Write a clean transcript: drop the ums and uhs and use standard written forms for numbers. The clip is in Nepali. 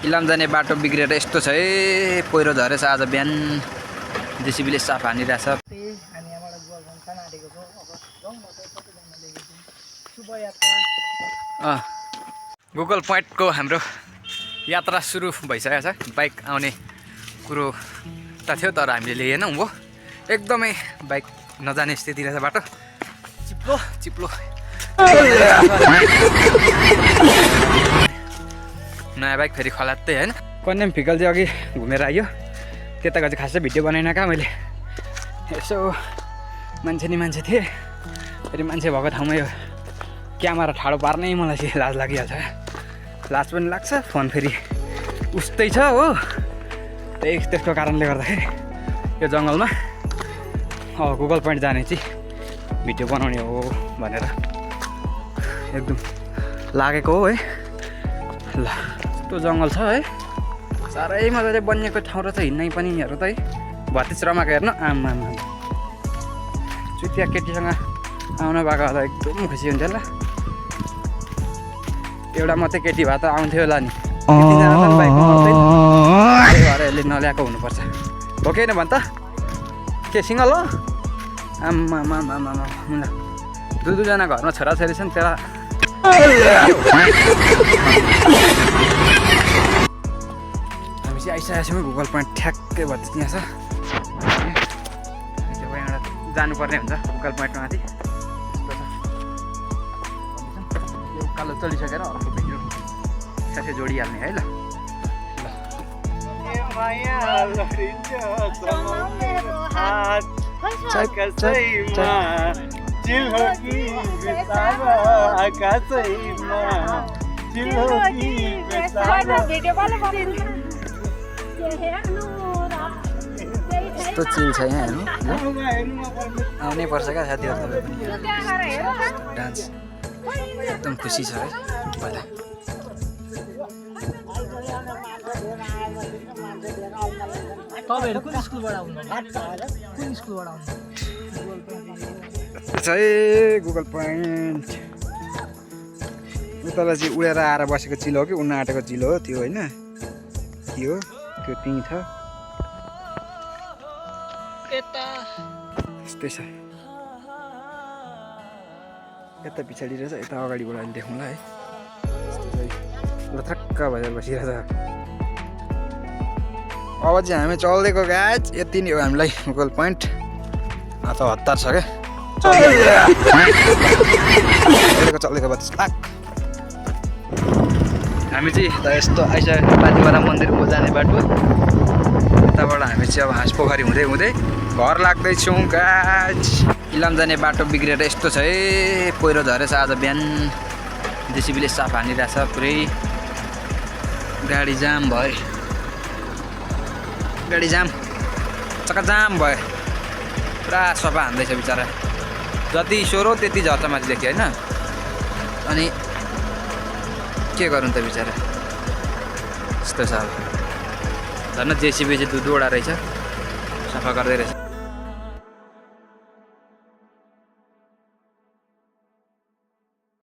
इलाम जाने बाटो बिग्रेर यस्तो छ है, पहिरो झरेछ आज बिहान। जेसीबीले साफ हानिरहेछ। गुगल पोइन्टको हाम्रो यात्रा सुरु भइसकेको छ। बाइक आउने कुरो त थियो तर हामीले लिएनौँ हो। एकदमै बाइक नजाने स्थिति रहेछ, बाटो चिप्लो चिप्लो। नयाँ बाइक फेरि खलात्तै होइन। कन्याम फिकल चाहिँ अघि घुमेर आयो, त्यताको चाहिँ खासै भिडियो बनाइन कहाँ मैले। यसो मान्छे नि मान्छे थिएँ, फेरि मान्छे भएको ठाउँमा यो क्यामेरा ठाडो पार्नै मलाई चाहिँ लाज लागिहाल्छ। लाज पनि लाग्छ, फोन फेरि उस्तै छ हो। त्यसको कारणले गर्दाखेरि यो जङ्गलमा गुगल पोइन्ट जाने चाहिँ भिडियो बनाउने हो भनेर एकदम लागेको हो है। ल यस्तो जङ्गल छ है, साह्रै मजाले बनिएको ठाउँ र चाहिँ हिँड्नै पनि हेर्नु त है। भतिज रमाएको हेर्नु, आमा चुतिया केटीसँग आउनु भएको त एकदम खुसी हुन्थ्यो ल। एउटा मात्रै केटी भए त आउँथ्यो होला नि, त्यतिजना त बाइकमा आउँदैन। त्यही भएर यसले नल्याएको हुनुपर्छ हो कि होइन भन् त? के सिङ्गल हो? आमा दुईजना घरमा छोराछोरी छन् तेरा। हामी चाहिँ आइसकेको छौँ गुगल पोइन्ट ठ्याक्कै भत्ति यहाँ छ। यहाँबाट जानुपर्ने हुन्छ गुगल पोइन्टमा माथि। यो उकालो चलिसकेर अर्को भिडियो साथै जोडिहाल्ने है ल। यस्तो चिल छ यहाँ हेर्नु, आउनै पर्छ क्या साथीहरू तपाईँ पनि। डान्स एकदम खुसी छ है पहिला। तपाईहरु कुन स्कुलबाट आउनुहुन्छ? कुन स्कुलबाट आउनुहुन्छ? है गुगल पोइन्ट उतालाई चाहिँ उडेर आएर बसेको चिलो हो कि उड्न आँटेको चिलो हो त्यो होइन? के हो त्यो? त्यहीँ छ यस्तै छ। यता पछाडि रहेछ, यता अगाडिबाट अहिले देखाउँला है। थक्क भएर बसिरहेछ। अब चाहिँ हामी चल्दैको गाज यति नै हो हामीलाई गुगल पोइन्ट। अथवा हतार छ क्या चल्दैको 32 लाख। हामी चाहिँ यस्तो आइसक्यो पातिमारा मन्दिरको जाने बाटो। यताबाट हामी चाहिँ अब हाँस पोखरी हुँदै हुँदै घर लाग्दैछौँ गाज। इलाम जाने बाटो बिग्रेर यस्तो छ है, पहिरो झरेछ आज बिहान। जेसीबीले साफ हानिरहेछ, पुरै गाडी जाम भयो। गाडी जाम चक्का जाम भयो, पुरा सफा हान्दैछ बिचरा। जति स्वर हो त्यति झर्छ माथिदेखि होइन। अनि के गरौँ त बिचरा, यस्तो छ अब। झन् जेसीबी चाहिँ दुईवटा रहेछ, सफा गर्दै रहेछ।